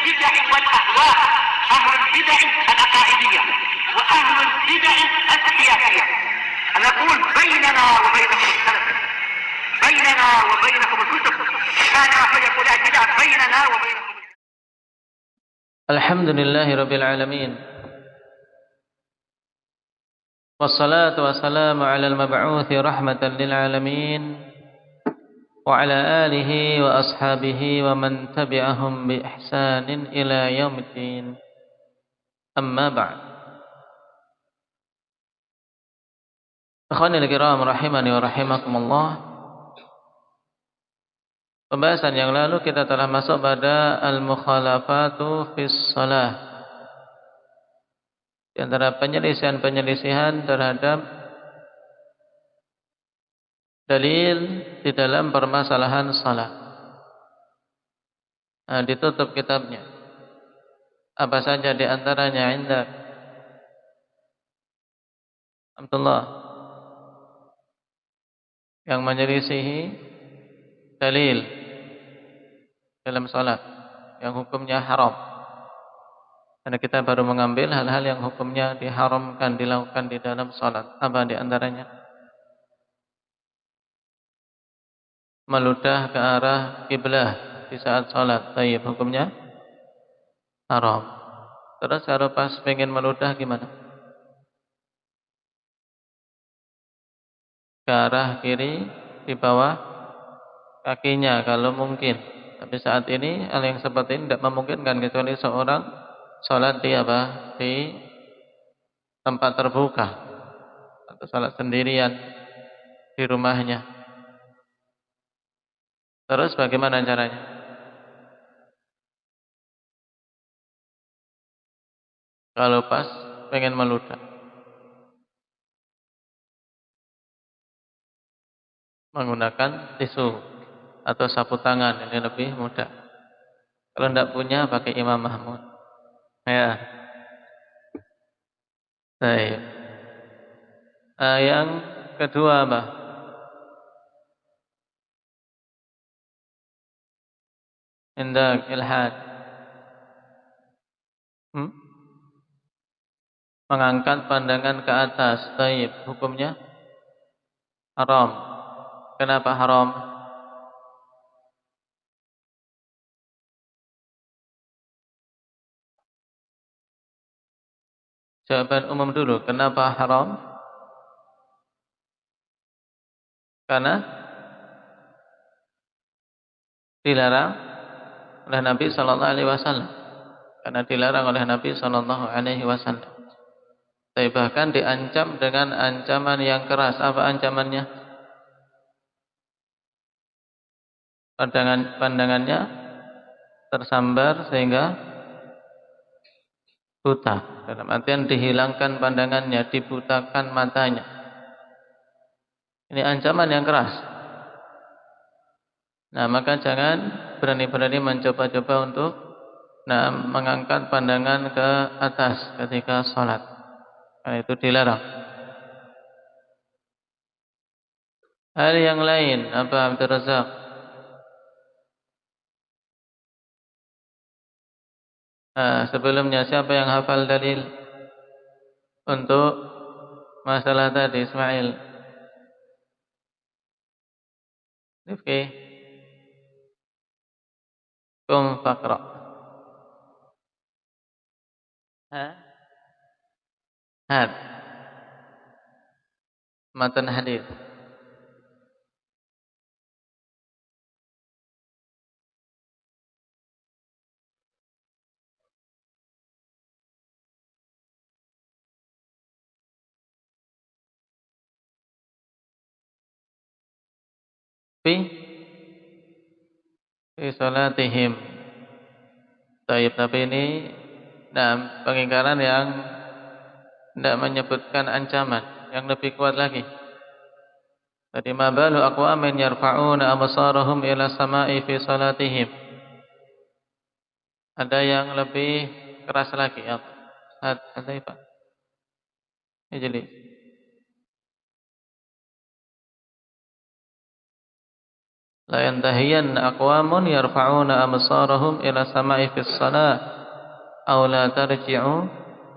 البدع والأهواء، أهل البدع العقائدية وأهل البدع السياسية. نقول بيننا وبينكم السلف، بيننا وبينكم الكتب، كان فيقول البدع بيننا وبينكم. الحمد لله رب العالمين، والصلاة والسلام على المبعوث رحمة للعالمين وعلى آله وأصحابه ومن تبعهم بإحسان إلى يوم الدين. أما بعد. Ikhwanil kiram rahimani wa rahimakumullah. Pembahasan yang lalu kita telah masuk pada al-mukhalafatu fis shalah, di antara penyelisihan-penyelisihan terhadap dalil di dalam permasalahan salat. Ditutup kitabnya. Apa saja di antaranya indak Abdullah yang menyelisihi dalil dalam salat yang hukumnya haram. Karena kita baru mengambil hal-hal yang hukumnya diharamkan dilakukan di dalam salat. Apa di antaranya? Meludah ke arah kiblah di saat salat. Tayyib, hukumnya haram. Terus kalau pas pengen meludah gimana? Ke arah kiri di bawah kakinya kalau mungkin. Tapi saat ini hal yang seperti ini tidak memungkinkan kecuali seorang salat di apa? Di tempat terbuka atau salat sendirian di rumahnya. Terus bagaimana caranya? Kalau pas pengen meludah, menggunakan tisu atau sapu tangan, ini lebih mudah. Kalau tidak punya pakai Imam Mahmud. Ya. Baik. Yang kedua apa? Indak ilhad. Mengangkat pandangan ke atas. Baik. Hukumnya haram. Kenapa haram? Jawaban umum dulu. Kenapa haram? Karena dilarang oleh Nabi sallallahu alaihi wasallam. Karena dilarang oleh Nabi sallallahu alaihi wasallam. Tapi bahkan diancam dengan ancaman yang keras. Apa ancamannya? Pandangannya tersambar sehingga buta. Dalam artian dihilangkan pandangannya, dibutakan matanya. Ini ancaman yang keras. Nah, maka jangan berani-berani mencoba-coba untuk mengangkat pandangan ke atas ketika sholat. Karena itu dilarang. Hal yang lain, apa Abdul Razak? Sebelumnya siapa yang hafal dalil untuk masalah tadi? Ismail, Rifki, kum faqra. Had matan hadis. Fi salatihim. Tapi ini pengingkaran yang tidak menyebutkan ancaman, yang lebih kuat lagi. Tadi mabalu aqwamin yarfa'una absarahum ila sama'i fi salatihim. Ada yang lebih keras lagi. Apa? Jadi la yantahiyanna aqwamun yarfa'una absarahum ila sama'i fis shalah aw la tarji'u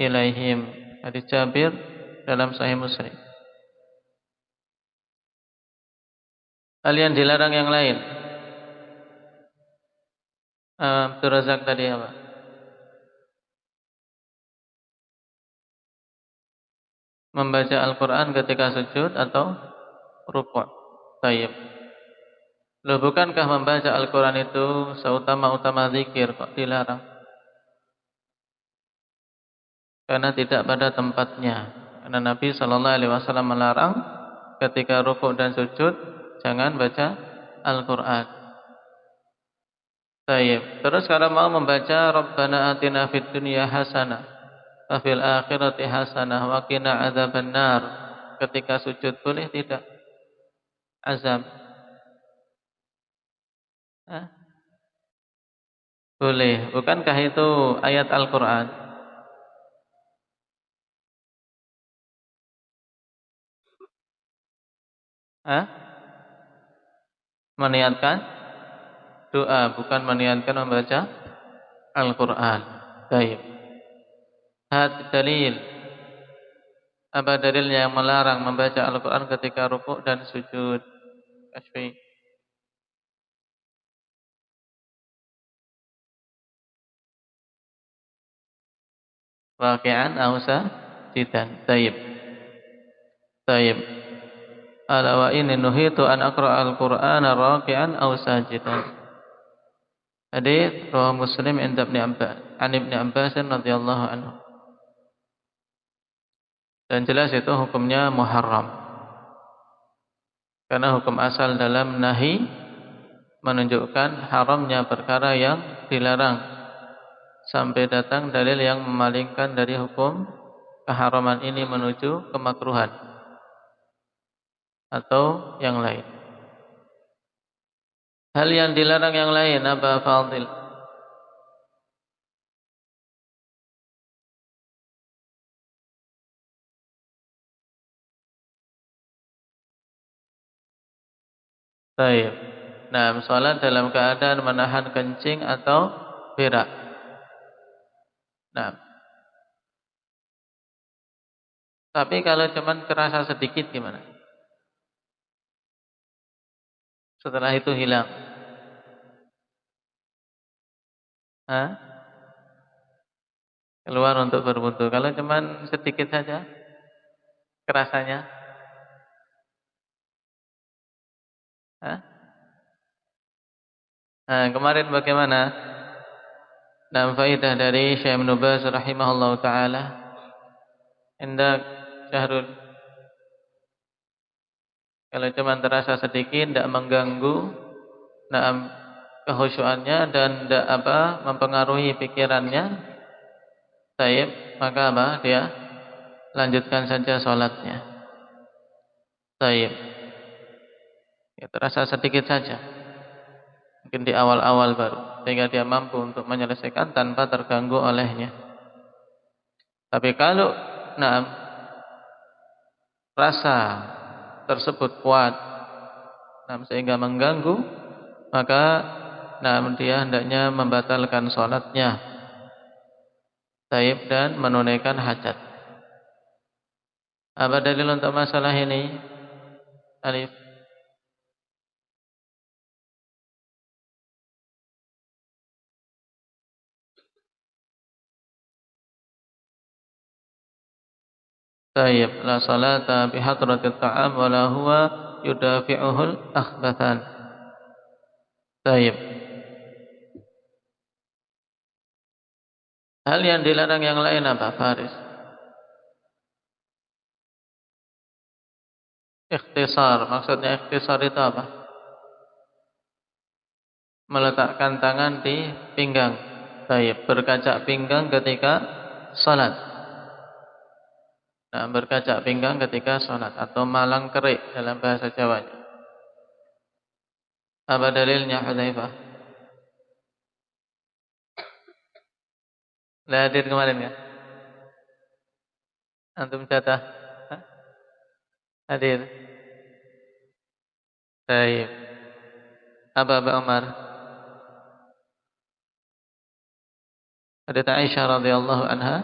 ilaihim. Hadis Jabir dalam Sahih Muslim. Hal yang dilarang yang lain. Abdul Razak tadi apa? Membaca Al-Quran ketika sujud atau rukuk. Baik. Loh, bukankah membaca Al-Quran itu seutama-utama zikir, kok dilarang? Karena tidak pada tempatnya. Karena Nabi SAW melarang ketika rukuk dan sujud jangan baca Al-Quran. Baik. Terus kalau mau membaca Rabbana atina fid dunya hasanah wa fil akhirati hasanah wa qina adzabannar, ketika sujud boleh tidak? Azam. Hah? Boleh. Bukankah itu ayat Al-Quran? Hah? Meniatkan doa, bukan meniatkan membaca Al-Quran. Baik. Had dalil. Apa dalilnya yang melarang membaca Al-Quran ketika rukuk dan sujud? Kashfi. Waqi'an aw sajidan. Taib. Taib. Ala wa inni nuhitu an aqra al-Qur'ana raqi'an aw sajidan. Hadits riwayat Muslim inda Ibnu Abbas, an Ibnu Abbas radhiyallahu anhu. Dan jelas itu hukumnya muharram. Karena hukum asal dalam nahi menunjukkan haramnya perkara yang dilarang sampai datang dalil yang memalingkan dari hukum keharaman ini menuju kemakruhan atau yang lain. Hal yang dilarang yang lain apa, Fadil? Baik. Nah, salat dalam keadaan menahan kencing atau berak. Nah, tapi kalau cuman kerasa sedikit gimana? Setelah itu hilang. Hah? Keluar untuk berwudu. Kalau cuman sedikit saja kerasanya. Hah? Nah, kemarin bagaimana? Nah, faidah dari Syekh Ibnu Baz rahimahullahu taala. Hendak Syahrul, kalau cuma terasa sedikit tidak mengganggu kehusyuannya dan tidak mempengaruhi pikirannya, taib, maka dia lanjutkan saja sholatnya. Taib. Ya, terasa sedikit saja. Mungkin di awal-awal baru, sehingga dia mampu untuk menyelesaikan tanpa terganggu olehnya. Tapi kalau rasa tersebut kuat sehingga mengganggu, maka dia hendaknya membatalkan sholatnya, taib, dan menunaikan hajat. Apa dalil untuk masalah ini? Alif. Taib, la salata bihadratit ta'am wa la huwa yudafi'uhul akhbathan. Taib. Hal yang dilarang yang lain apa, Faris? Ikhtisar, maksudnya ikhtisar itu apa? Meletakkan tangan di pinggang. Taib, berkacak pinggang ketika salat. Nah, berkacak pinggang ketika salat atau malang kerik dalam bahasa Jawanya. Apa dalilnya, Hudzaifah? Lah, hadir kemarin kan? Antum jatah? Hah? Hadir. Baik. Aba Umar? Hadits Aisyah radhiyallahu anha.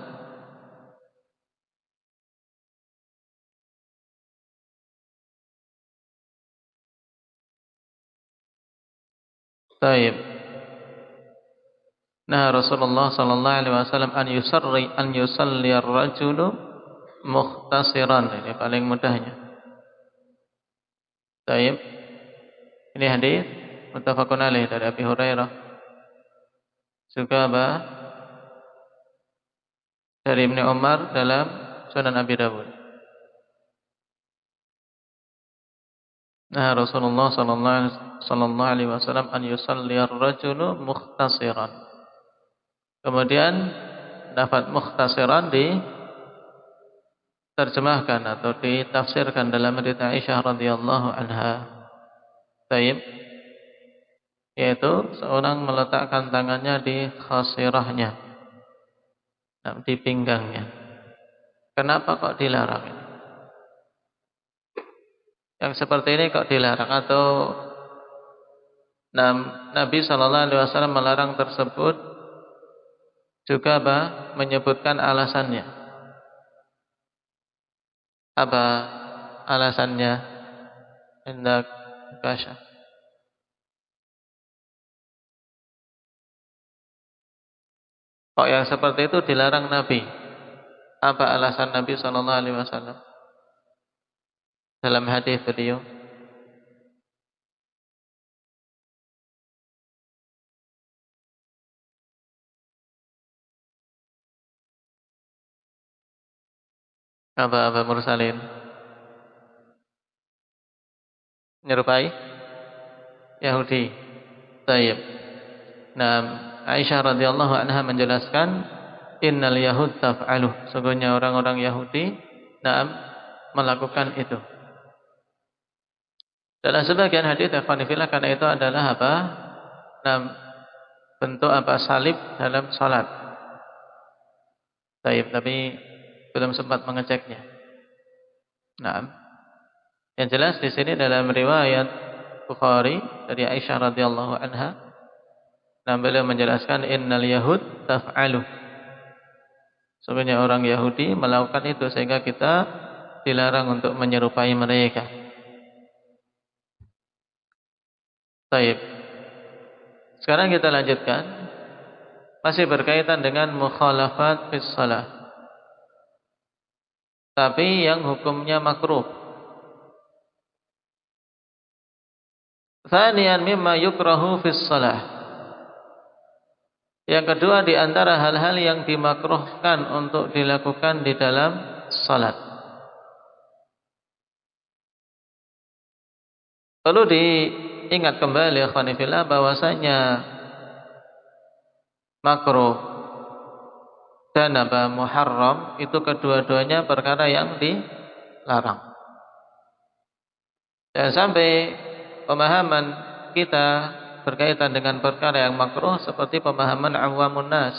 Taib. Nah, Rasulullah sallallahu alaihi wasallam an yusalli ar-rajulu mukhtasiran. Ini paling mudahnya. Taib. Ini hadis muttafaqun alaih dari Abi Hurairah. Juga dari Ibnu Umar dalam Sunan Abi Dawud. Nah, Rasulullah sallallahu alaihi wasallam an yusalli ar-rajulu mukhtasiran. Kemudian lafaz mukhtasiran diterjemahkan atau ditafsirkan dalam hadits Aisyah radhiyallahu anha. Taib, yaitu seorang meletakkan tangannya di khasirahnya, di pinggangnya. Kenapa kok dilarang ini? Yang seperti ini kok dilarang? Atau Nabi sallallahu alaihi wasallam melarang tersebut juga menyebutkan alasannya. Apa alasannya? Hendak kasih. Kok yang seperti itu dilarang Nabi? Apa alasan Nabi sallallahu alaihi wasallam dalam hadis beliau? Apa Mursalin? Menyerupai Yahudi. Taib. Nah, Aisyah radhiyallahu anha menjelaskan, innal yahud taf'aluh. Sesungguhnya orang-orang Yahudi melakukan itu. Dalam sebagian hadis ikhwanifillah, karena itu adalah bentuk salib dalam salat. Taib, tapi belum sempat mengeceknya. Nah, yang jelas di sini dalam riwayat Bukhari dari Aisyah radhiyallahu anha, beliau menjelaskan innal yahud taf'alu. Sebenarnya orang Yahudi melakukan itu, sehingga kita dilarang untuk menyerupai mereka. Baik. Sekarang kita lanjutkan, masih berkaitan dengan mukhalafat fis shalah, tapi yang hukumnya makruh. Tsaniyan mimma yukrahu fis shalah. Yang kedua, di antara hal-hal yang dimakruhkan untuk dilakukan di dalam salat. Perlu diingat kembali ikhwani fillah bahwasanya makruh dan muharram itu kedua-duanya perkara yang dilarang. Dan sampai pemahaman kita berkaitan dengan perkara yang makruh seperti pemahaman awamun nas.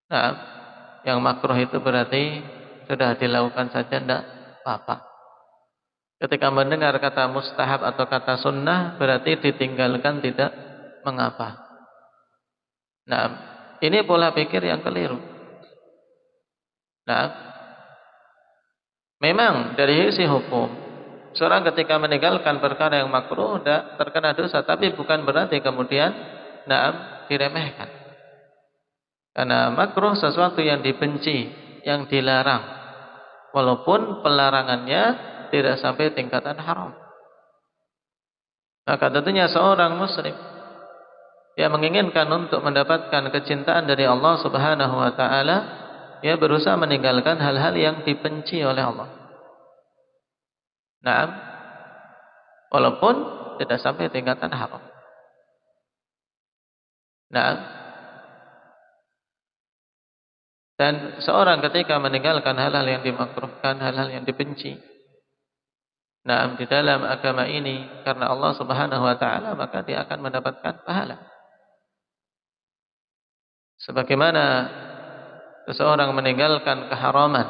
Nah, yang makruh itu berarti sudah dilakukan saja, tidak apa-apa. Ketika mendengar kata mustahab atau kata sunnah, berarti ditinggalkan tidak mengapa. Nah, ini pola pikir yang keliru. Nah, memang dari sisi hukum, seorang ketika meninggalkan perkara yang makruh tidak terkena dosa, tapi bukan berarti kemudian diremehkan. Karena makruh sesuatu yang dibenci, yang dilarang, walaupun pelarangannya tidak sampai tingkatan haram. Maka tentunya seorang muslim yang menginginkan untuk mendapatkan kecintaan dari Allah Subhanahu wa taala, ia berusaha meninggalkan hal-hal yang dibenci oleh Allah. Nah, walaupun tidak sampai tingkatan haram. Nah, dan seorang ketika meninggalkan hal-hal yang dimakruhkan, hal-hal yang dibenci, di dalam agama ini karena Allah Subhanahu wa taala, maka dia akan mendapatkan pahala. Sebagaimana seseorang meninggalkan keharaman,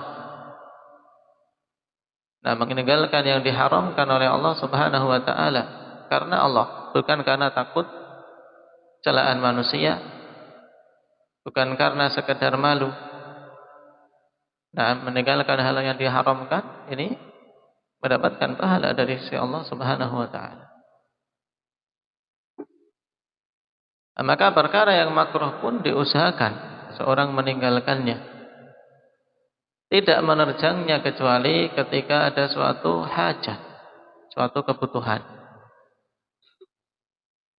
meninggalkan yang diharamkan oleh Allah Subhanahu wa taala, karena Allah, bukan karena takut celaan manusia, bukan karena sekedar malu. Nah, meninggalkan hal yang diharamkan ini mendapatkan pahala dari sisi Allah Subhanahu wa taala. Maka perkara yang makruh pun diusahakan seorang meninggalkannya. Tidak menerjangnya kecuali ketika ada suatu hajat, suatu kebutuhan.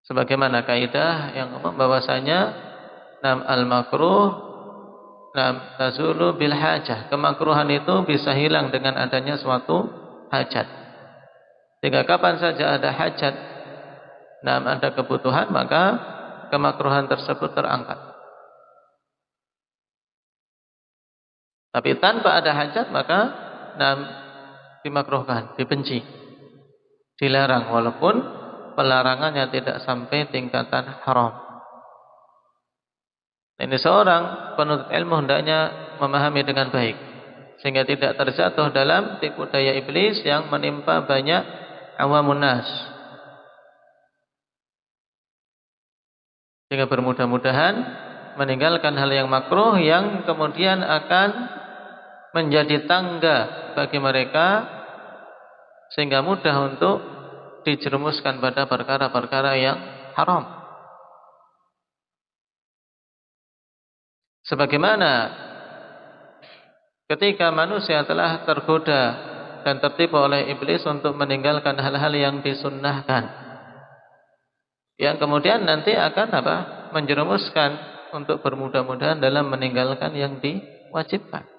Sebagaimana kaidah yang bahwasanya al-makruh tazulu bil hajah. Kemakruhan itu bisa hilang dengan adanya suatu hajat. Jika kapan saja ada hajat, ada kebutuhan, maka kemakruhan tersebut terangkat. Tapi tanpa ada hajat, maka dimakruhkan, dibenci, dilarang, walaupun pelarangannya tidak sampai tingkatan haram. Ini seorang penuntut ilmu hendaknya memahami dengan baik, sehingga tidak terjatuh dalam tipu daya iblis yang menimpa banyak awamun nas. Sehingga bermudah-mudahan meninggalkan hal yang makruh yang kemudian akan menjadi tangga bagi mereka, sehingga mudah untuk dijerumuskan pada perkara-perkara yang haram. Sebagaimana ketika manusia telah tergoda dan tertipu oleh iblis untuk meninggalkan hal-hal yang disunnahkan, yang kemudian nanti akan menjerumuskan untuk bermudah-mudahan dalam meninggalkan yang diwajibkan.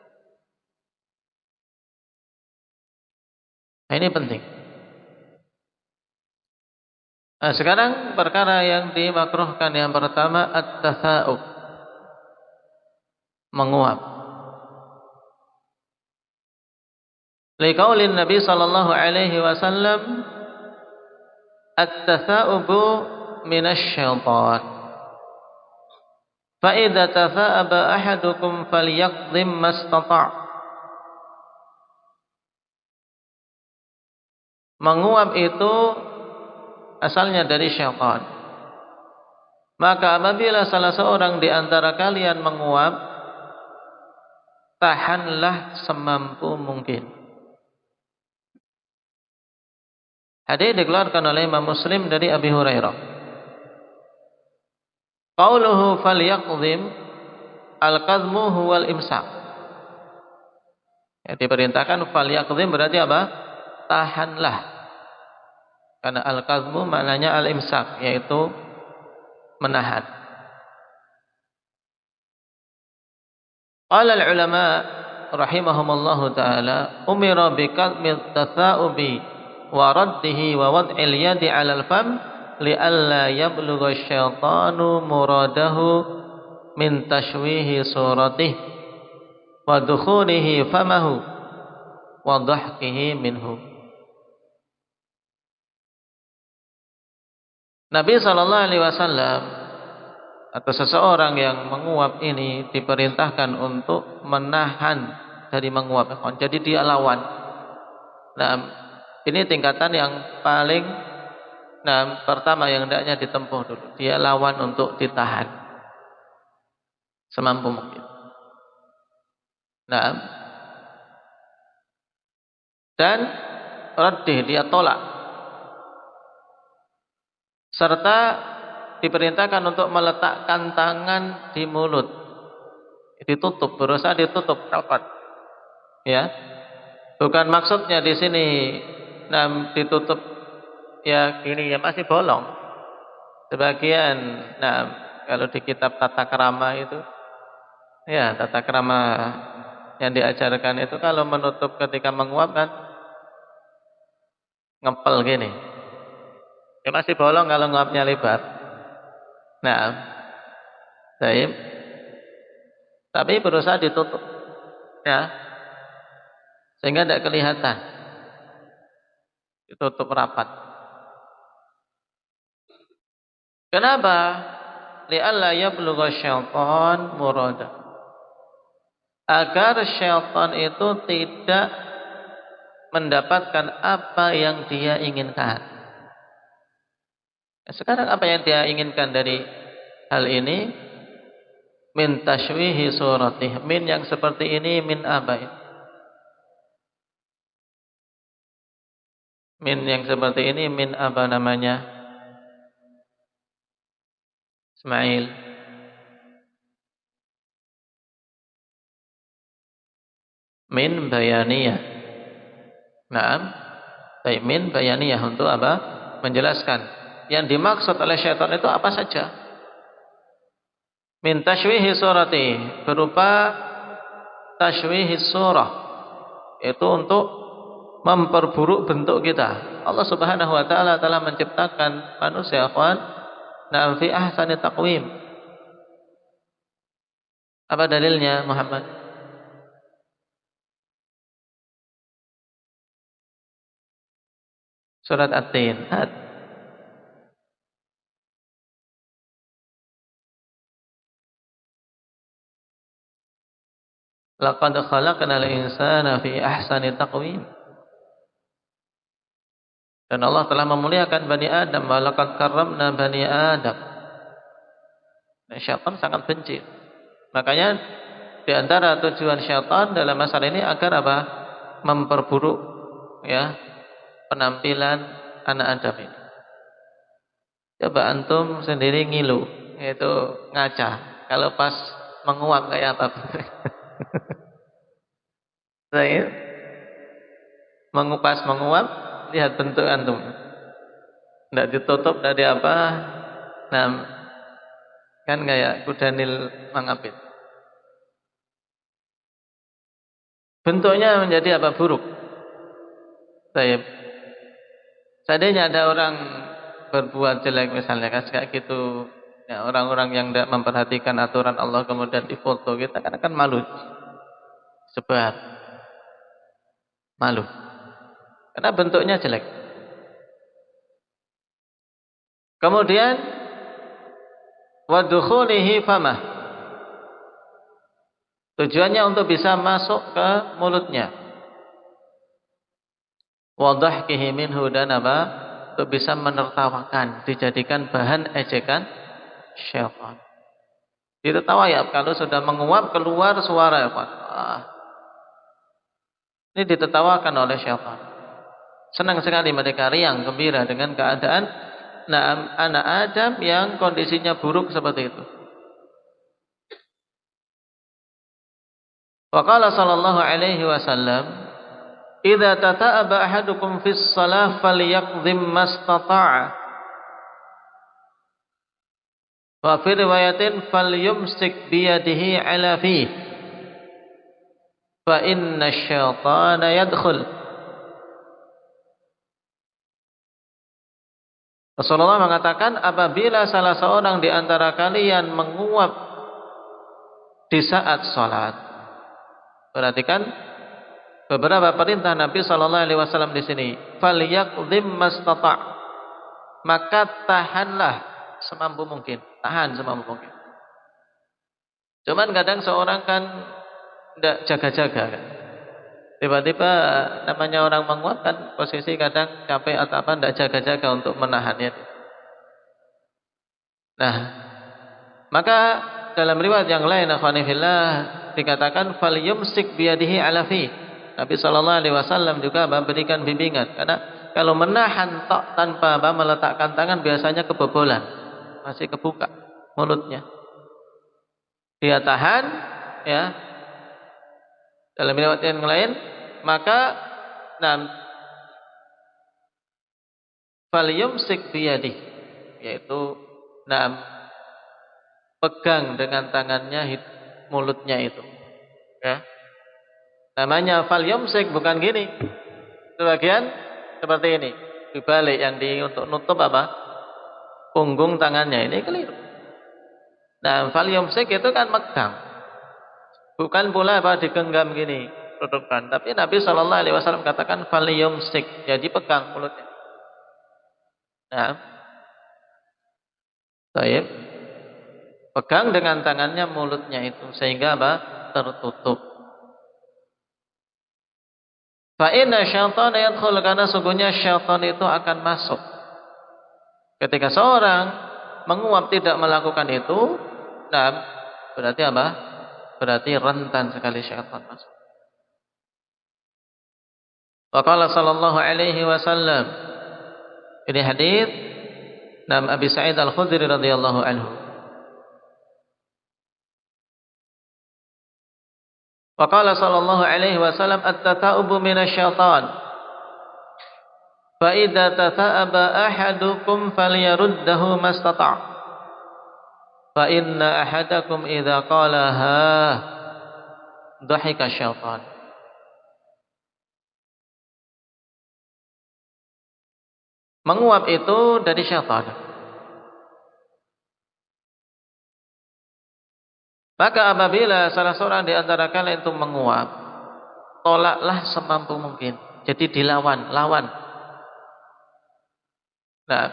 Nah, ini penting. Nah, sekarang perkara yang dimakruhkan yang pertama at-tatha'ub, menguap. Liqaulin Nabi sallallahu alaihi wasallam, at-tatha'ubu minasyaitan. Fa idza tatha'aba ahadukum falyaqdim mastata'. Menguap itu asalnya dari syaitan. Maka apabila salah seorang di antara kalian menguap, tahanlah semampu mungkin. Hadis dikeluarkan oleh Imam Muslim dari Abi Hurairah. Qauluhu falyaqdhim, al-qadhmu huwal imsak. Ya, diperintahkan falyaqdhim berarti apa? Tahanlah. Karena al-qadhmu maknanya al-imsak, yaitu menahan. Qala al-ulama rahimahumullahu taala, umira bi qadmi tatha'ubi wa raddihi wa wad'il yadi 'ala al-fam li'alla yablugha asyaitanu muradahu min tashwihi suratihi wa dukhulihi famahu wa dhahkihi minhu. Nabi SAW atau seseorang yang menguap ini diperintahkan untuk menahan dari menguap. Jadi dia lawan. Nah, ini tingkatan yang paling pertama yang hendaknya ditempuh dulu. Dia lawan untuk ditahan semampu mungkin. Nah, dan raddih, dia tolak. Serta diperintahkan untuk meletakkan tangan di mulut, ditutup, berusaha ditutup rapat, ya. Bukan maksudnya di sini ditutup ya gini ya, masih bolong. Sebagian kalau di kitab tata krama itu, ya tata krama yang diajarkan itu kalau menutup ketika menguap kan ngepel gini. Ya masih bolong kalau nguapnya lebar. Nah, baik. Tapi berusaha ditutup, ya, sehingga tidak kelihatan, ditutup rapat. Kenapa? Li'alla yablugha syaitan murada. Agar syaitan itu tidak mendapatkan apa yang dia inginkan. Sekarang apa yang dia inginkan dari hal ini? Min tashwihi suratih. Min yang seperti ini min abain. Min yang seperti ini min apa namanya? Ismail. Min bayaniyah. Naam. Baik, min bayaniyah untuk apa? Menjelaskan. Yang dimaksud oleh syaitan itu apa saja? Min tashwihi surati, berupa tashwihi surah, itu untuk memperburuk bentuk kita. Allah Subhanahu wa taala telah menciptakan manusia akhwan fi ahsani taqwim. Apa dalilnya Muhammad? Surat At-Tin. Laqad khalaqnal insana fi ahsani taqwim. Dan Allah telah memuliakan Bani Adam. Wa laqad karramna Bani Adam. Dan syaitan sangat benci. Makanya di antara tujuan syaitan dalam masalah ini agar apa? Memperburuk ya penampilan anak Adam ini. Coba antum sendiri ngilu, yaitu ngaca. Kalau pas menguap kayak apa? Saya menguap, lihat bentuk antum. Tidak ditutup dari apa? Nah, kan kayak kuda nil mangapit. Bentuknya menjadi apa? Buruk. Saya seandainya ada orang berbuat jelek misalnya kayak gitu, ya, orang-orang yang tidak memperhatikan aturan Allah kemudian difoto, kita kan akan malu. Sebab malu. Karena bentuknya jelek. Kemudian wadukhulihi famah. Tujuannya untuk bisa masuk ke mulutnya. Wadhahkihi minhu dan apa? Untuk bisa menertawakan, dijadikan bahan ejekan syaitan. Ditertawa ya kalau sudah menguap keluar suara ya Pak. Ini ditertawakan oleh syaitan. Senang sekali mereka riang gembira dengan keadaan anak Adam yang kondisinya buruk seperti itu. Wa qala sallallahu alaihi wasallam, "Idza tata'aba ahadukum fis shalah falyaqdhim mastata'a." Wa fi riwayatin falyumsik bi yadihi 'ala fihi. Fa inna asyaitana yadkhul. Rasulullah mengatakan apabila salah seorang di antara kalian menguap di saat salat. Perhatikan beberapa perintah Nabi sallallahu alaihi wasallam di sini. Falyaqdhim mastata'. Maka tahanlah semampu mungkin, tahan semampu mungkin. Cuman kadang seorang kan tidak jaga-jaga kan. Tiba-tiba namanya orang menguap kan posisi kadang capek atau apa tidak jaga-jaga untuk menahannya. Nah, maka dalam riwayat yang lain akhwanillah dikatakan falyumsik biyadihi ala fi. Nabi sallallahu alaihi wasallam juga memberikan bimbingan karena kalau menahan tanpa meletakkan tangan biasanya kebobolan, masih kebuka mulutnya. Dia tahan ya. Dalam riwayat yang lain, maka falyumsik biyadih, yaitu pegang dengan tangannya mulutnya itu. Ya. Namanya falyumsik bukan gini. Sebagian seperti ini, dibalik yang untuk nutup apa? Punggung tangannya ini keliru. Nah, falyumsik itu kan megang. Bukan pula apa digenggam gini, tutupkan. Tapi Nabi sallallahu alaihi wasallam katakan falyumsik, jadi pegang mulutnya. Nah, baik. Pegang dengan tangannya mulutnya itu sehingga apa? Tertutup. Fa inna syaitana yadkhul, karena sungguhnya syaitan itu akan masuk. Ketika seorang menguap tidak melakukan itu, nah berarti apa? Berarti rentan sekali syaitan masuk. Wa qala sallallahu alaihi wasallam, ini hadis Nabi Abi Sa'id Al-Khudri radhiyallahu anhu. Wa qala sallallahu alaihi wasallam at-tata'ubu minasyaitan. Fa idza tata'aba ahadukum falyaruddahu mastata'. Fa inna ahadakum idza qala ha dhahika syaitan. Menguap itu dari syaitan. Maka apabila salah seorang di antara kalian itu menguap, tolaklah semampu mungkin. Jadi dilawan, lawan. Nah,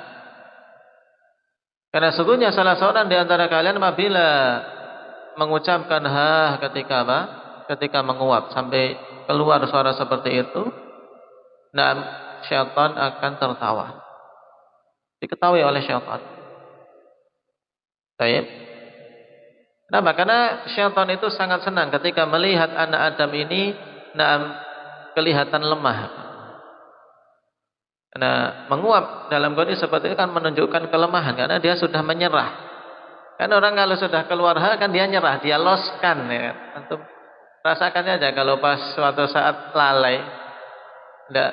karena sesungguhnya salah seorang di antara kalian apabila mengucapkan ha ketika apa? Ketika menguap sampai keluar suara seperti itu, nah syaitan akan tertawa. Diketahui oleh syaitan. Baik. Kenapa? Karena syaitan itu sangat senang ketika melihat anak Adam ini kelihatan lemah. Karena menguap dalam kondisi seperti itu kan menunjukkan kelemahan karena dia sudah menyerah. Kan orang kalau sudah keluar hal kan dia nyerah, dia loskan ya. Antum rasakan aja kalau pas suatu saat lalai, tidak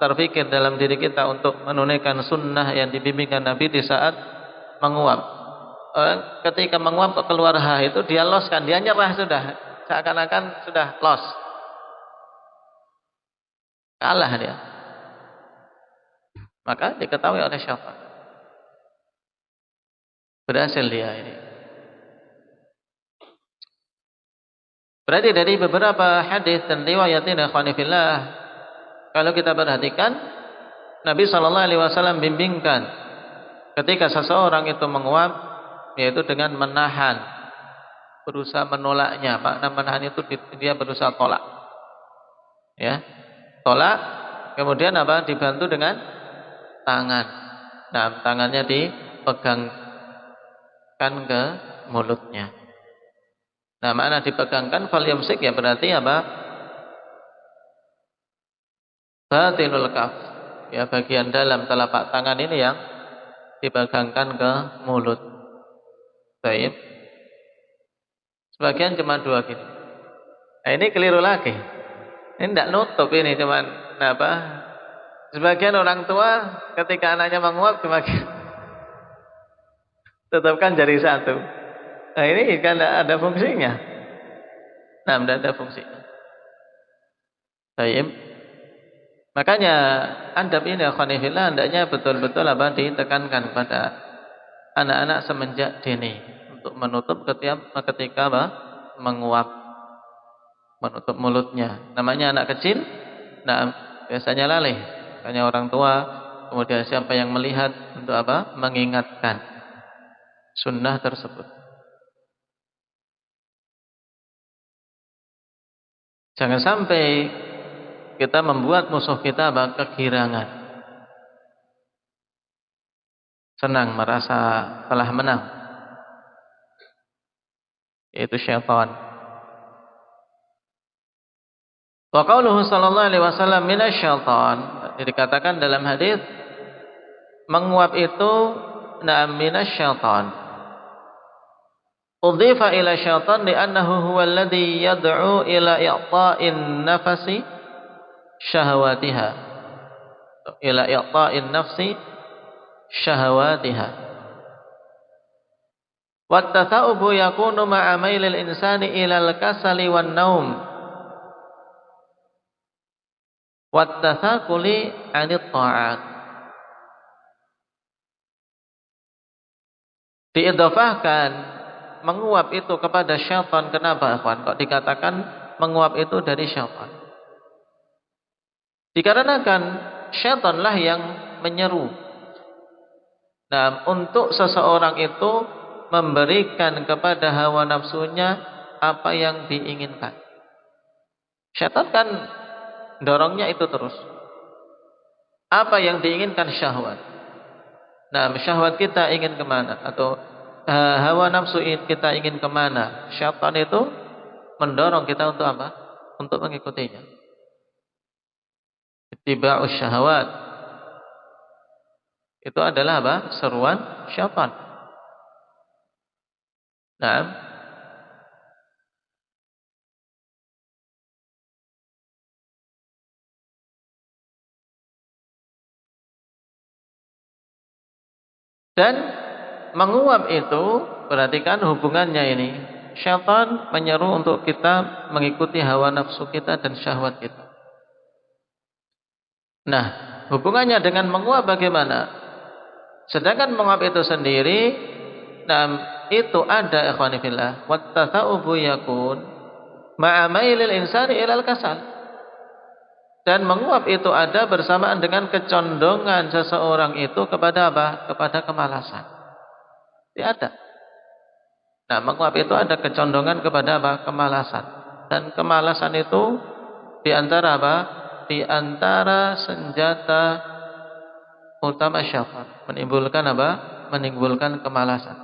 terpikir dalam diri kita untuk menunaikan sunnah yang dibimbingkan Nabi di saat menguap. Ketika menguap keluar itu dia loskan, dia nyerah sudah, seakan-akan sudah los, kalah dia. Maka diketahui oleh syaitan, berhasil dia ini. Berarti dari beberapa hadis dan riwayat ini, ikhwanifillah, kalau kita perhatikan, Nabi SAW bimbingkan ketika seseorang itu menguap, yaitu dengan menahan, berusaha menolaknya. Makna menahan itu dia berusaha tolak, ya, tolak. Kemudian apa? Dibantu dengan tangan. Nah, tangannya dipegangkan ke mulutnya. Nah, makna dipegangkan fal yumsik ya berarti apa? Batinul kaf, ya, bagian dalam telapak tangan ini yang dipegangkan ke mulut. Baik. Sebagian cuma dua gini. Nah, ini keliru lagi. Ini tidak nutup, ini cuma apa? Sebagian orang tua ketika anaknya menguap cuma tetapkan jari satu. Nah, ini kan tidak ada fungsinya. Nah, tidak ada fungsinya. Baik. Makanya adab ini akhwanifillah hendaknya betul-betul ditekankan pada anak-anak semenjak dini untuk menutup ketika menguap, menutup mulutnya. Namanya anak kecil, nah biasanya lalai. Hanya orang tua, kemudian siapa yang melihat untuk mengingatkan sunnah tersebut. Jangan sampai kita membuat musuh kita kegirangan, senang merasa telah menang, yaitu syaitan. Wa qauluhu sallallahu alaihi wasallam minasyaitan, dikatakan dalam hadis menguap itu minasyaitan. Udhifa ila syaitan li'annahu huwa alladhi yad'u ila i'ta'in nafsi syahawatiha, ila i'ta'in nafsi syahawatiha. Wat tatha'ubu yakunu ma'a mailil insani ilal kasali wan naum wat tathaquli 'anit ta'at. Diidhafahkan menguap itu kepada syaitan. Kenapa, ikhwan? Kok dikatakan menguap itu dari syaitan? Dikarenakan syaitanlah yang menyeru. Nah, untuk seseorang itu memberikan kepada hawa nafsunya apa yang diinginkan. Syaitan kan dorongnya itu terus. Apa yang diinginkan syahwat. Nah, syahwat kita ingin kemana, atau hawa nafsu kita ingin kemana, syaitan itu mendorong kita untuk apa? Untuk mengikutinya. Ittiba'us syahawat. Itu adalah apa? Seruan syaitan. Nah, dan menguap itu, perhatikan hubungannya ini. Syaitan menyeru untuk kita mengikuti hawa nafsu kita dan syahwat kita. Nah, hubungannya dengan menguap bagaimana? Sedangkan menguap itu sendiri, nah, itu ada ikhwani fillah, wattasa'ubu yakun ma'a mailil insani ilal kasal. Dan menguap itu ada bersamaan dengan kecondongan seseorang itu kepada apa? Kepada kemalasan. Tidak ada. Nah, menguap itu ada kecondongan kepada apa? Kemalasan. Dan kemalasan itu di antara apa? Di antara senjata utama syaitan. Menimbulkan apa? Menimbulkan kemalasan.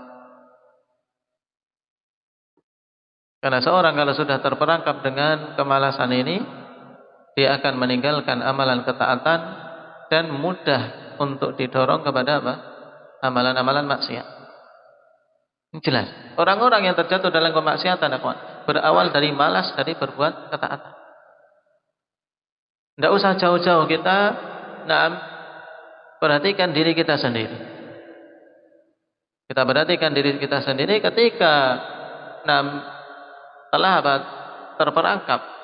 Karena seorang kalau sudah terperangkap dengan kemalasan ini, dia akan meninggalkan amalan ketaatan dan mudah untuk didorong kepada apa? Amalan-amalan maksiat. Ini jelas. Orang-orang yang terjatuh dalam kemaksiatan berawal dari malas dari berbuat ketaatan. Tidak usah jauh-jauh kita, perhatikan diri kita sendiri. Kita perhatikan diri kita sendiri ketika telah terperangkap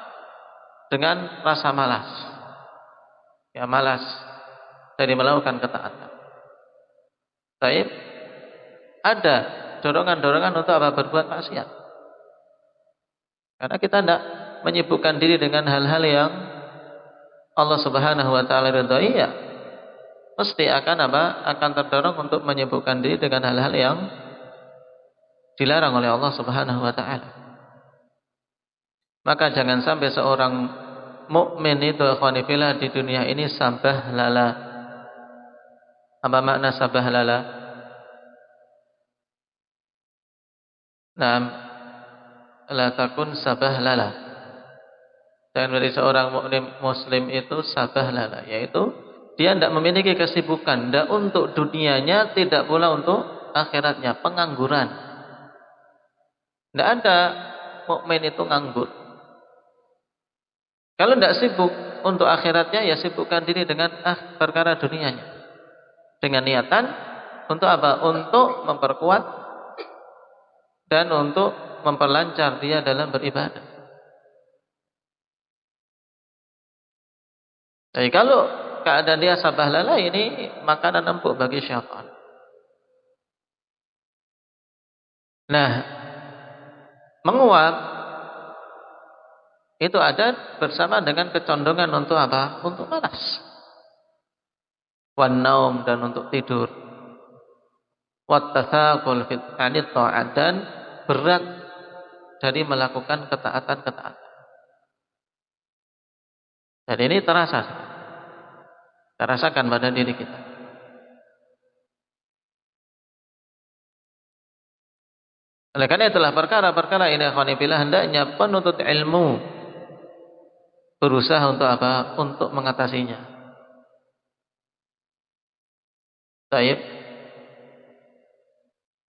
dengan rasa malas. Ya, malas dari melakukan ketaatan. Baik, ada dorongan-dorongan untuk apa? Berbuat maksiat. Karena kita tidak menyibukkan diri dengan hal-hal yang Allah Subhanahu wa taala ridhai, ya mesti akan apa? Akan terdorong untuk menyibukkan diri dengan hal-hal yang dilarang oleh Allah Subhanahu wa taala. Maka jangan sampai seorang mukmin itu ikhwani fillah di dunia ini sabah lala. Apa makna sabah lala? Naam, la takun sabah lala. Dan dari seorang muslim itu sabah lala, yaitu dia tidak memiliki kesibukan, tidak untuk dunianya, tidak pula untuk akhiratnya, pengangguran. Tidak ada mukmin itu nganggur. Kalau tidak sibuk untuk akhiratnya, ya sibukkan diri dengan perkara dunianya. Dengan niatan untuk apa? Untuk memperkuat dan untuk memperlancar dia dalam beribadah. Jadi kalau keadaan dia sabah lala, ini makanan empuk bagi syaitan. Nah, menguap itu ada bersama dengan kecondongan untuk apa? Untuk malas. Wan naum, dan untuk tidur. Wat tathaqul fi ta'at, dan berat dari melakukan ketaatan-ketaatan. Dan ini terasa. Kita rasakan pada diri kita. Oleh karena itulah perkara-perkara ini akhwani fillah, hendaknya penuntut ilmu berusaha untuk apa? Untuk mengatasinya. Baik,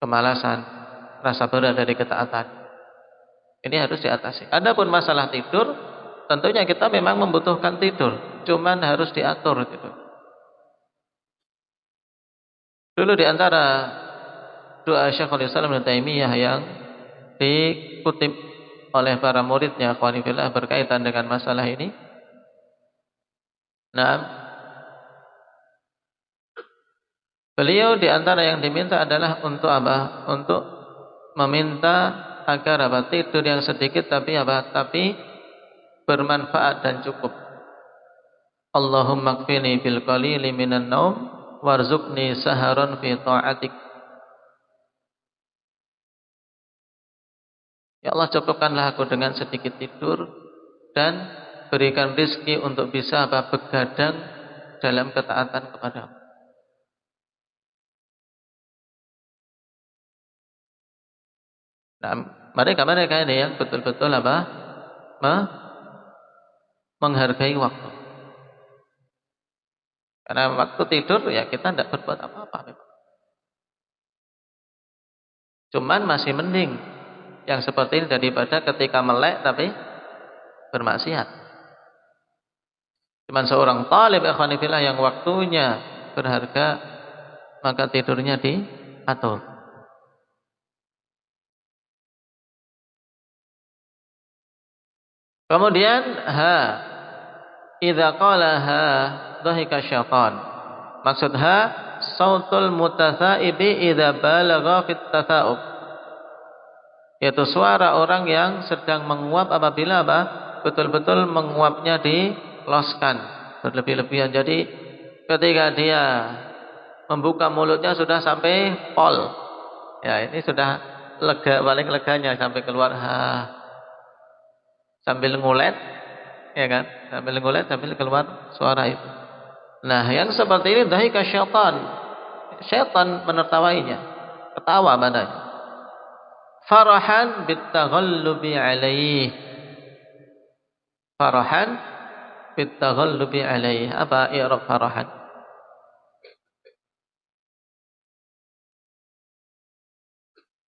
kemalasan, rasa berat dari ketaatan, ini harus diatasi. Adapun masalah tidur, tentunya kita memang membutuhkan tidur, cuman harus diatur gitu. Dulu di antara doa Syekhul Islam Ibnu Taimiyah yang dikutip oleh para muridnya akhwani fillah berkaitan dengan masalah ini. Nah, beliau di antara yang diminta adalah untuk apa? Untuk meminta agar apa? Tidur yang sedikit tapi apa? Tapi bermanfaat dan cukup. Allahumma kfini bil qalili minan naum warzuqni saharan fi ta'atik. Ya Allah, cukupkanlah aku dengan sedikit tidur dan berikan rezeki untuk bisa apa? Begadang dalam ketaatan kepadamu. Nah, mereka ini yang betul-betul apa? Menghargai waktu. Karena waktu tidur ya kita tidak berbuat apa-apa. Cuman masih mending yang seperti ini daripada ketika melek tapi bermaksiat. Cuman seorang talib ikhwani fillah yang waktunya berharga, maka tidurnya diatur. Kemudian idza qala dhahika syaitan. Maksud sautul mutatsaibi idza balagha fit tatsa'ub. Yaitu suara orang yang sedang menguap apabila betul-betul menguapnya diloskan berlebih-lebihan. Jadi ketika dia membuka mulutnya sudah sampai pol. Ya, ini sudah lega, paling leganya sampai keluar sambil ngulet, ya kan? Sambil ngulet sambil keluar suara itu. Nah, yang seperti ini dhahika syaitan. Syaitan menertawainya, ketawa padanya. Farahan bitaghallubi alaih. Farahan bitaghallubi alaih. Apa i'rab farahan?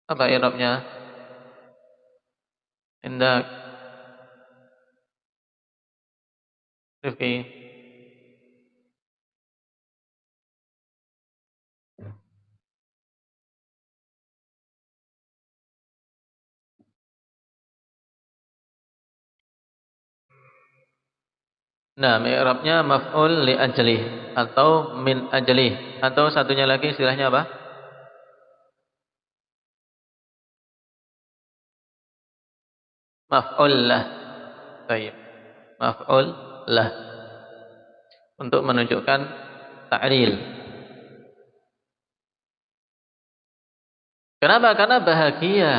Apa i'rabnya? Indak Rifki. Nah, i'rabnya maf'ul li ajlih atau min ajlih atau satunya lagi istilahnya apa? Maf'ul lah. Baik. Maf'ul lah untuk menunjukkan ta'lil. Kenapa? Karena bahagia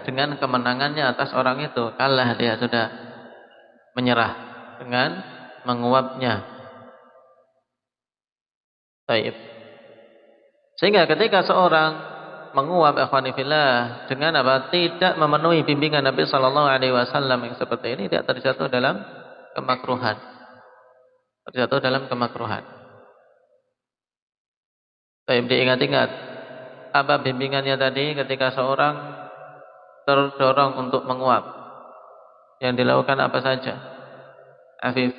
dengan kemenangannya atas orang itu. Kalah dia sudah menyerah dengan menguapnya. Baik. Sehingga ketika seorang menguap ikhwani fillah dengan apa? Tidak memenuhi bimbingan Nabi sallallahu alaihi wasallam yang seperti ini, dia terjatuh dalam kemakruhan. Terjatuh dalam kemakruhan. Baik, diingat-ingat apa bimbingannya tadi ketika seorang terdorong untuk menguap. Yang dilakukan apa saja? Afif.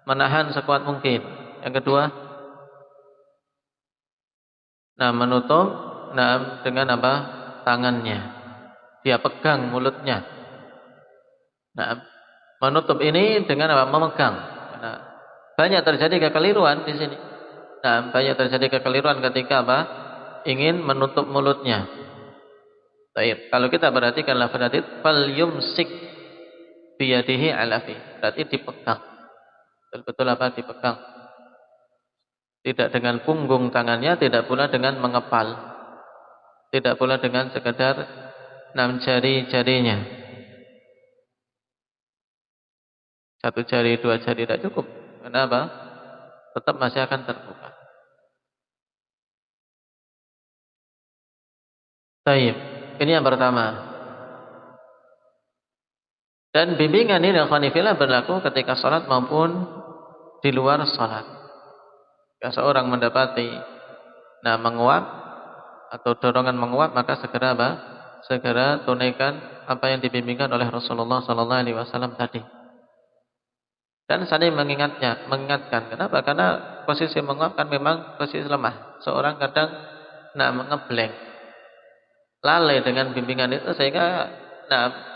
Menahan sekuat mungkin. Yang kedua, menutup dengan apa? Tangannya. Dia pegang mulutnya. Menutup ini dengan apa? Memegang. Nah, banyak terjadi kekeliruan di sini. Banyak terjadi kekeliruan ketika apa? Ingin menutup mulutnya. Baik, kalau kita perhatikan lafaz tadi, fal yumsik biyadihi ala fi. Berarti dipegang. Betul-betul apa? Dipegang. Tidak dengan punggung tangannya, tidak pula dengan mengepal. Tidak pula dengan sekedar 6 jari-jarinya. 1 jari, 2 jari tidak cukup. Kenapa? Tetap masih akan terbuka. Baik, ini yang pertama. Dan bimbingan ini ikhwanifillah berlaku ketika salat maupun di luar salat. Jika seorang mendapati menguap atau dorongan menguap, maka segera apa? Segera tunaikan apa yang dibimbingkan oleh Rasulullah sallallahu alaihi wasallam tadi. Dan saling mengingatkan. Kenapa? Karena posisi menguap kan memang posisi lemah. Seorang kadang ngeblank, lalai dengan bimbingan itu, sehingga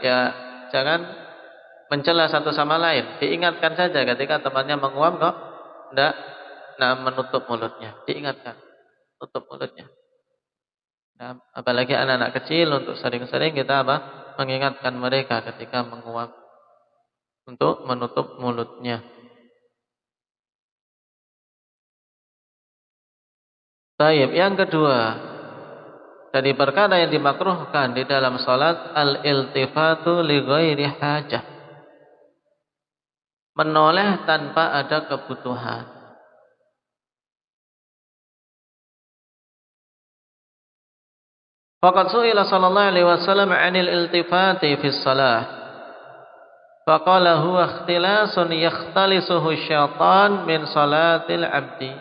ya jangan mencela satu sama lain. Diingatkan saja ketika temannya menguap kok tidak menutup mulutnya. Diingatkan, tutup mulutnya. Apalagi anak-anak kecil, untuk sering-sering kita mengingatkan mereka ketika menguap untuk menutup mulutnya. Baik, yang kedua, dari perkara yang dimakruhkan di dalam salat, al-iltifatu li ghairi hajah. Menoleh tanpa ada kebutuhan. Faqad su'ila sallallahu alaihi wasallam 'anil iltifati fi shalah. Faqala huwa ikhtilasun yakhtalisuhu syaitan min salatil 'abdi.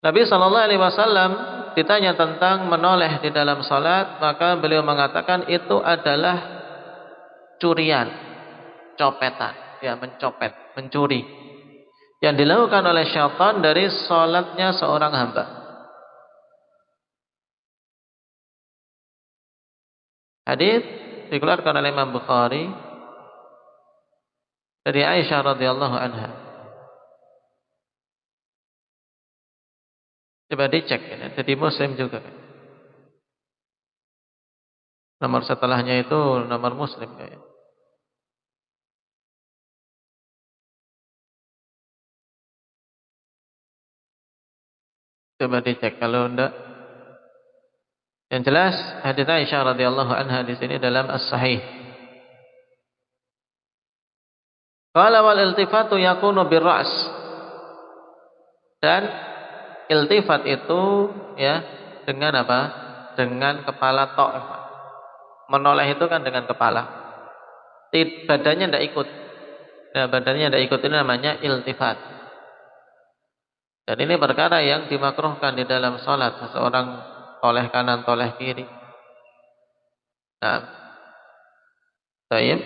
Nabi sallallahu alaihi wasallam ditanya tentang menoleh di dalam salat, maka beliau mengatakan itu adalah curian, copetan, ya mencopet, mencuri yang dilakukan oleh syaitan dari salatnya seorang hamba. Hadis dikeluarkan oleh Imam Bukhari dari Aisyah radhiyallahu anha. Coba dicek ya, jadi Muslim juga. Nomor setelahnya itu nomor Muslim kayaknya. Coba dicek kalau enggak. Yang jelas hadits Aisyah radhiyallahu anha di sini dalam As-Sahih. Qala wal iltifatu yakunu bir-ra's. Dan iltifat itu ya dengan apa? Dengan kepala tok. Menoleh itu kan dengan kepala. Badannya tidak ikut. Nah, badannya tidak ikut ini namanya iltifat. Dan ini perkara yang dimakruhkan di dalam salat, seseorang toleh kanan, toleh kiri. Nah, baik.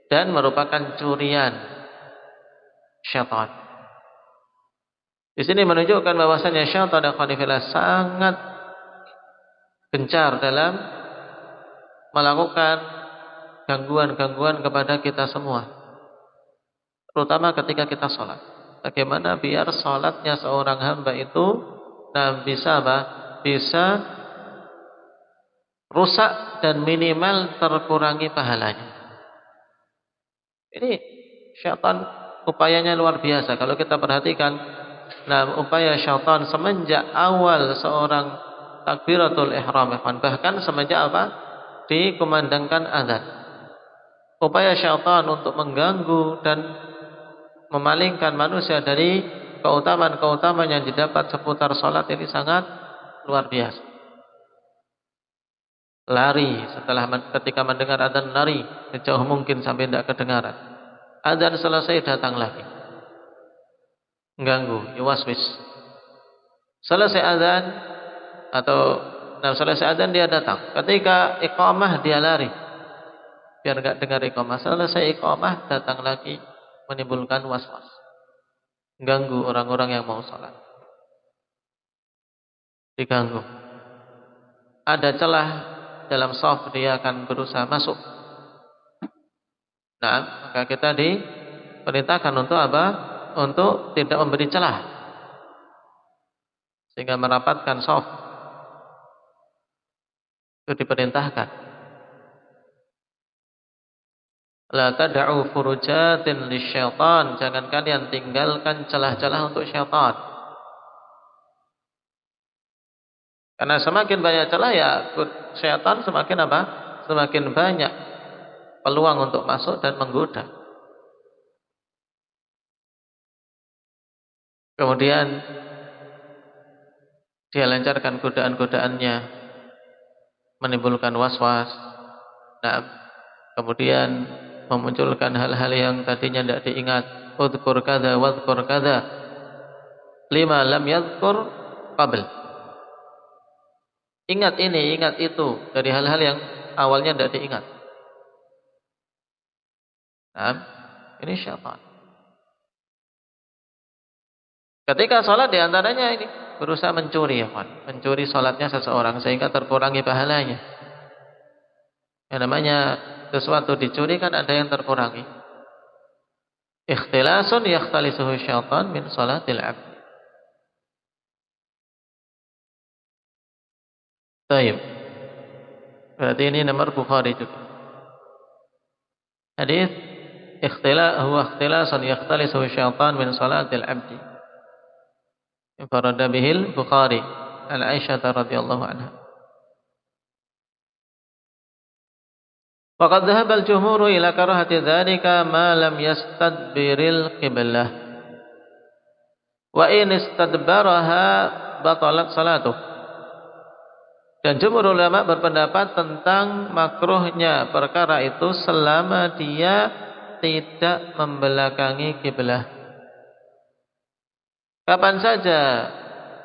Dan merupakan curian syaitan. Di sini menunjukkan bahwasanya syaitan dan khanifillah sangat gencar dalam melakukan gangguan-gangguan kepada kita semua, terutama ketika kita sholat. Bagaimana biar sholatnya seorang hamba itu bisa apa? Bisa rusak dan minimal terkurangi pahalanya. Ini syaitan upayanya luar biasa. Kalau kita perhatikan, upaya syaitan semenjak awal seorang takbiratul ihram, bahkan semenjak apa? Dikumandangkan azan. Upaya syaitan untuk mengganggu dan memalingkan manusia dari keutamaan-keutamaan yang didapat seputar salat ini sangat luar biasa. Lari ketika mendengar azan, lari sejauh mungkin sampai tidak kedengaran. Azan selesai datang lagi, mengganggu, yuwaswis. Selesai azan selesai azan dia datang. Ketika iqamah dia lari biar enggak dengar iqamah. Selesai iqamah datang lagi, menimbulkan was-was, ganggu orang-orang yang mau salat, diganggu. Ada celah dalam shaf, dia akan berusaha masuk. Maka kita diperintahkan untuk apa? Untuk tidak memberi celah, sehingga merapatkan shaf. Itu diperintahkan. La tad'u furujatin lisyaitan, jangan kalian tinggalkan celah-celah untuk syaitan. Karena semakin banyak celah ya syaitan semakin apa? Semakin banyak peluang untuk masuk dan menggoda. Kemudian dia lancarkan godaan-godaannya, menimbulkan was-was. Kemudian memunculkan hal-hal yang tadinya tidak diingat. Udhkur kada wadhkur kada lima lam yadhkur qabl. Ingat ini, ingat itu, dari hal-hal yang awalnya tidak diingat. Ini syaitan. Ketika sholat diantaranya ini berusaha mencuri, mencuri sholatnya seseorang sehingga terkurangi pahalanya. Yang namanya sesuatu dicuri kan ada yang terkurangi. Ikhtilasun yakhtalisuhu syaitan min salatil abd. Baik. Berarti ini nomor Bukhari juga. Hadis huwa ikhtilasun yakhtalisuhu syaitan min salatil abd. Infarada bihil Bukhari an Aisyah radhiyallahu anha. Waqad dhahaba al-jumhur ila karahati dzalika ma lam yastadbiril qiblah wa in istadbaraha batalat salatuh. Dan jumhur ulama berpendapat tentang makruhnya perkara itu selama dia tidak membelakangi kiblah. Kapan saja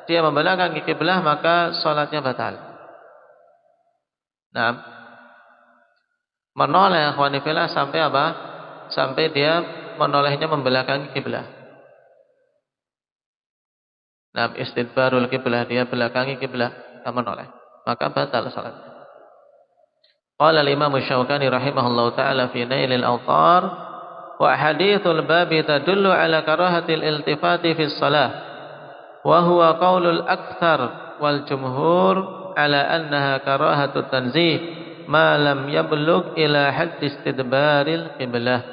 dia membelakangi kiblah maka salatnya batal. Nah, menoleh akhwani fillah sampai apa? Sampai dia menolehnya membelakangi kiblah. Nah, istidbarul kiblah, dia belakangi kiblah, menoleh, maka batal salatnya. Qala al-Imam Asy-Syaukani rahimahullahu taala fi Nailil Awtar, wa hadithul babi tadullu ala karahatil iltifati fi shalah, wa huwa qaulul aktsar wal jumhur ala annaha karahatut tanzih ma lam yablugh ila hadd istidbaril qiblah.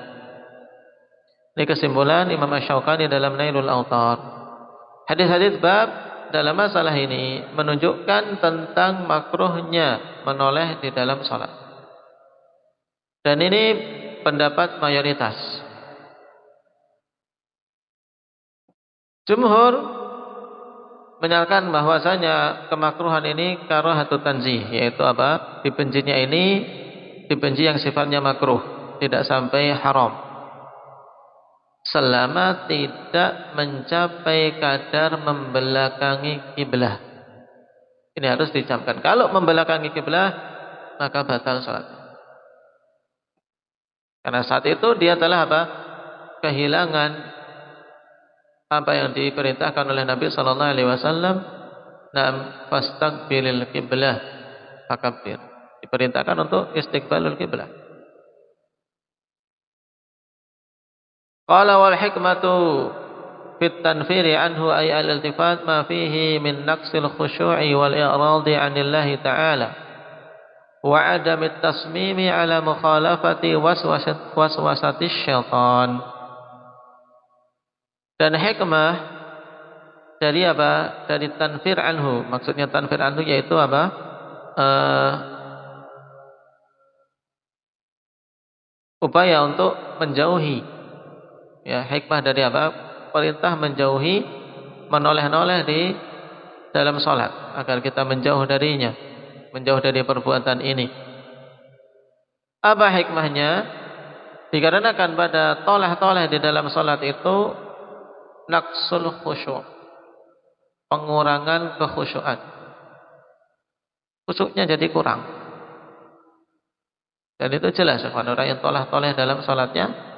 Ini kesimpulan Imam Asy-Syaukani dalam Nailul Awtar. Hadis-hadis bab dalam masalah ini menunjukkan tentang makruhnya menoleh di dalam salat. Dan ini pendapat mayoritas. Jumhur menyatakan bahwasanya kemakruhan ini karahatut tanzih, yaitu apa? Dibencinya ini dibenci yang sifatnya makruh, tidak sampai haram. Selama tidak mencapai kadar membelakangi kiblah. Ini harus dicamkan. Kalau membelakangi kiblah maka batal salatnya. Karena saat itu dia telah apa? Kehilangan apa yang diperintahkan oleh Nabi sallallahu alaihi wasallam, "Nam fastaqbilil qiblah fakabbir." Diperintahkan untuk istiqbalul qiblah. Qala wal hikmatu fit tanfiri anhu ay al-iltifat ma fihi min naqsil khushu'i wal i'radi 'anillahi ta'ala wa 'adami at-tasmimi 'ala mukhalafati waswasati syaitan. Dan hikmah dari apa? Dari tanfir anhu. Maksudnya tanfir anhu yaitu apa? Upaya untuk menjauhi. Ya, hikmah dari apa? Perintah menjauhi, menoleh-noleh di dalam salat agar kita menjauh darinya, menjauh dari perbuatan ini. Apa hikmahnya? Dikarenakan pada toleh-toleh di dalam salat itu naqsul khusyuk, pengurangan kekhusyuan. Khusyuknya jadi kurang. Dan itu jelas orang yang toleh-toleh dalam salatnya,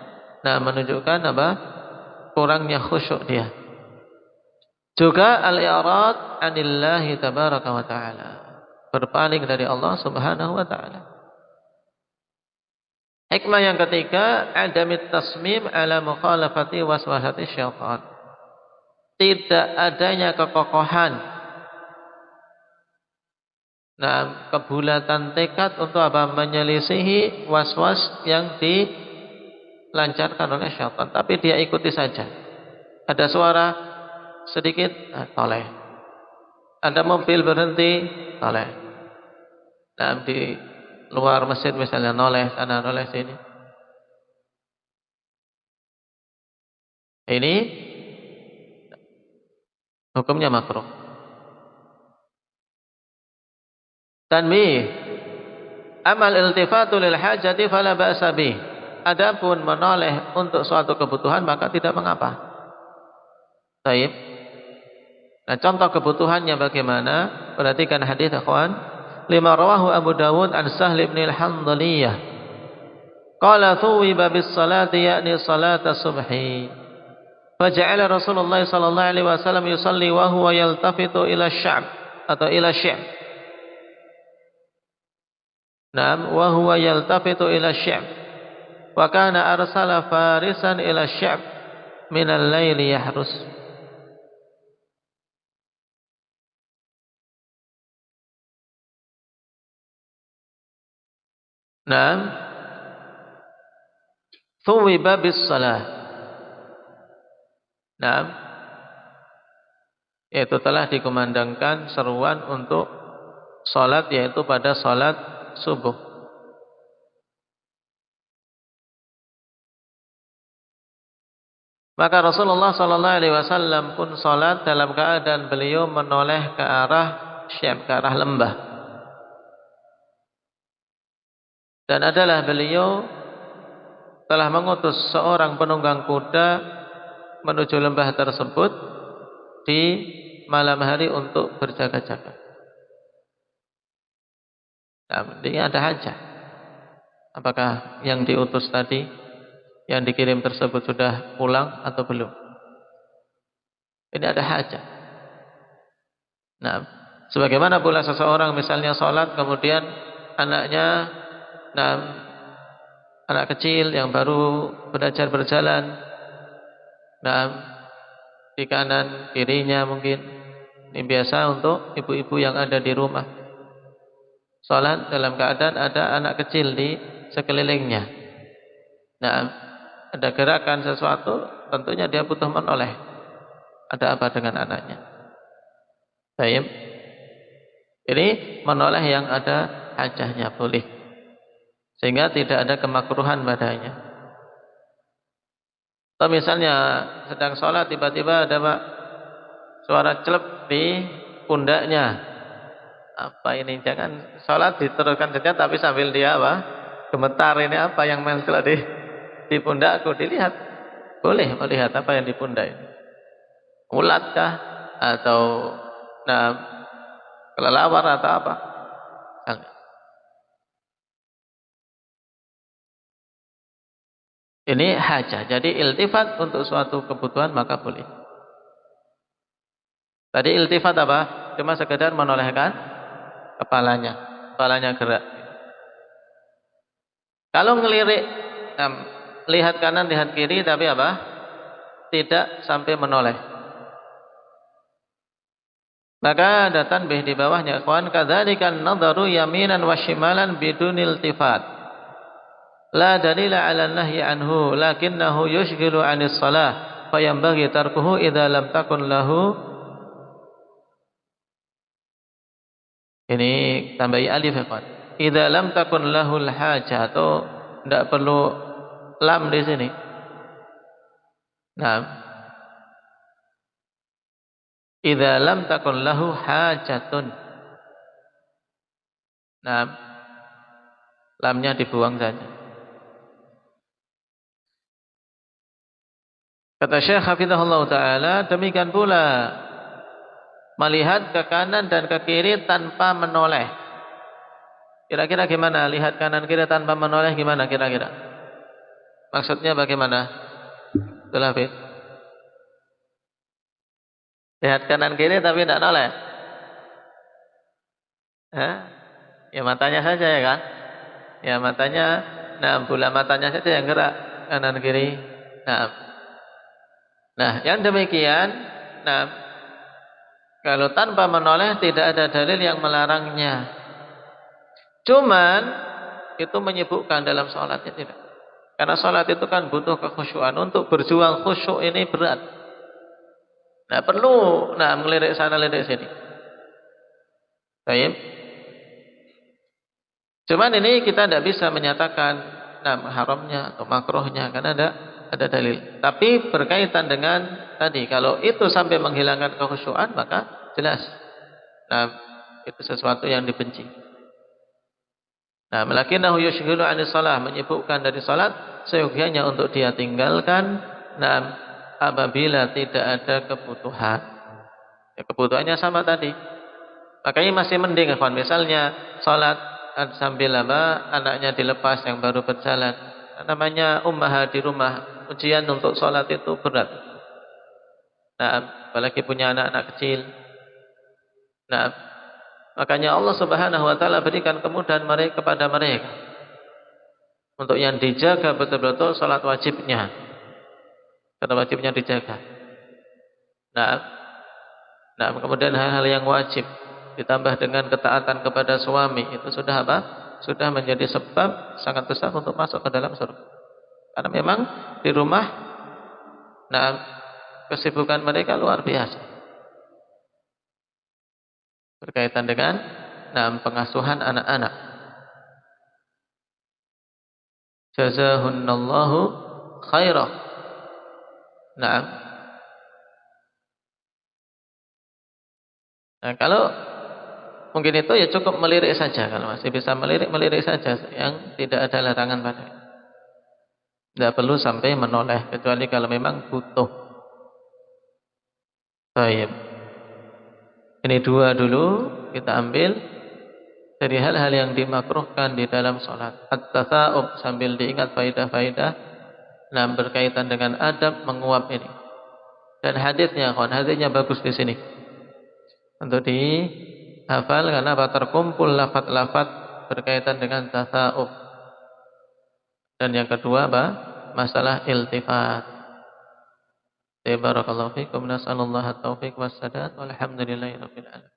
nah, menunjukkan apa? Kurangnya khusyuk dia. Juga al-i'rad 'anillahi tabaraka wa ta'ala. Berpaling dari Allah Subhanahu wa ta'ala. Hikmah yang ketiga, adamit tasmim 'ala mukhalafati waswasati syaitan. Tidak adanya kekokohan. Nah, kebulatan tekad untuk apa? Menyelisihi waswas yang dilancarkan oleh syaitan, tapi dia ikuti saja. Ada suara sedikit, toleh. Ada mobil berhenti, toleh. Nah, di luar masjid misalnya noleh sana noleh sini. Ini hukumnya makruh. Tanbih, amal iltifatu lil hajati fala ba'sa bih. Adapun menoleh untuk suatu kebutuhan maka tidak mengapa. Baik. Nah, contoh kebutuhannya bagaimana? Perhatikan hadis akhwan. Lima rawahu Abu Dawud an Sahl bin al-Handaliyah. Qala thuwiba bis salati ya'ni salata subhi. Faja'ala Rasulullah sallallahu alaihi wasallam yusalli wa huwa yaltafitu ila sya'b atau ila sya'b. Naam, wa huwa yaltafitu ila sya'b. Wa kana arsala farisan ila sya'b min al-laili yahrus. Naam, thuwiba bis salah. Naam, yaitu telah dikumandangkan seruan untuk salat, yaitu pada salat subuh. Maka Rasulullah sallallahu alaihi wasallam pun salat dalam keadaan beliau menoleh ke arah Syam, ke arah lembah. Dan adalah beliau telah mengutus seorang penunggang kuda menuju lembah tersebut di malam hari untuk berjaga-jaga. Nah, ini ada hajah. Apakah yang diutus tadi, yang dikirim tersebut sudah pulang atau belum? Ini ada hajah. Nah, sebagaimana pula seseorang misalnya sholat kemudian anaknya, nah, anak kecil yang baru belajar berjalan, nah, di kanan kirinya mungkin. Ini biasa untuk ibu-ibu yang ada di rumah. Sholat dalam keadaan ada anak kecil di sekelilingnya. Nah, ada gerakan sesuatu, tentunya dia butuh menoleh. Ada apa dengan anaknya? Baik. Ini menoleh yang ada hajahnya boleh. Sehingga tidak ada kemakruhan padanya. Atau misalnya sedang sholat tiba-tiba ada suara celep di pundaknya. Apa ini? Jangan sholat diteruskan saja tapi sambil dia apa? Gemetar, ini apa yang mencelak di pundakku? Dilihat. Boleh melihat apa yang di pundak ini. Ulat kah? Atau kelelawar atau apa? Ini hajah. Jadi iltifat untuk suatu kebutuhan maka boleh. Tadi iltifat apa? Cuma sekedar menolehkan kepalanya. Kepalanya gerak. Kalau ngelirik, lihat kanan, lihat kiri, tapi apa? Tidak sampai menoleh. Maka ada tanbih di bawahnya, ikhwan, kadzalikan nadharu yaminan wa shimalan bidunil iltifat. La dalila 'ala an-nahyi anhu lakinnahu yushghilu 'anis shalah fayanbaghi tarkuhu idza lam takun lahu. Ini tambahi alif ya Pak. Idza lam takun lahul hajah, atau tidak perlu lam di sini. Nah, idza lam takun lahu hajatun. Nah, lamnya dibuang saja. Kata Syekh Hafizahullah Ta'ala, demikian pula melihat ke kanan dan ke kiri tanpa menoleh. Kira-kira gimana? Lihat kanan kiri tanpa menoleh gimana kira-kira? Maksudnya bagaimana? Betul Hafid? Lihat kanan kiri tapi tidak noleh. Ya matanya saja ya kan? Ya matanya, bola matanya saja yang gerak kanan kiri. Nah, yang demikian, kalau tanpa menoleh tidak ada dalil yang melarangnya. Cuman itu menyibukkan dalam sholatnya tidak. Karena sholat itu kan butuh kekhusyuan. Untuk berjuang khusyuk ini berat. Nah, perlu melirik sana lirik sini. Baik. Cuman ini kita tidak bisa menyatakan haramnya atau makruhnya karena ada dalil. Tapi berkaitan dengan tadi, kalau itu sampai menghilangkan kekhusyuan maka jelas. Itu sesuatu yang dibenci. Lakinnahu yushghilu 'anis shalah, menyibukkan dari salat, seyogianya untuk dia tinggalkan apabila tidak ada kebutuhan. Ya, kebutuhannya sama tadi. Makanya masih mending kawan, misalnya salat sambil anaknya dilepas yang baru berjalan. Namanya ummahat di rumah, ujian untuk salat itu berat. Apalagi punya anak-anak kecil. Makanya Allah Subhanahu wa taala berikan kemudahan kepada mereka untuk yang dijaga betul-betul salat wajibnya. Karena wajibnya dijaga. Kemudian hal-hal yang wajib ditambah dengan ketaatan kepada suami, itu sudah apa? Sudah menjadi sebab sangat besar untuk masuk ke dalam surga. Karena memang di rumah kesibukan mereka luar biasa. Berkaitan dengan pengasuhan anak-anak. Jazahunnallahu khairah. Nah, nah kalau mungkin itu ya cukup melirik saja. Kalau masih bisa melirik saja, yang tidak ada larangan padanya. Tidak perlu sampai menoleh, kecuali kalau memang butuh. Baik. Ini dua dulu kita ambil dari hal-hal yang dimakruhkan di dalam sholat. At-tatha'ub, sambil diingat faidah-faidah nah berkaitan dengan adab menguap ini. Dan hadisnya bagus di sini. Untuk dihafal karena apa? Terkumpul lafaz-lafaz berkaitan dengan tatha'ub. Dan yang kedua apa? Masalah iltifat. Barakallahu fikum, nas'alullah at-taufiq was-sadad, walhamdulillahirabbil alamin.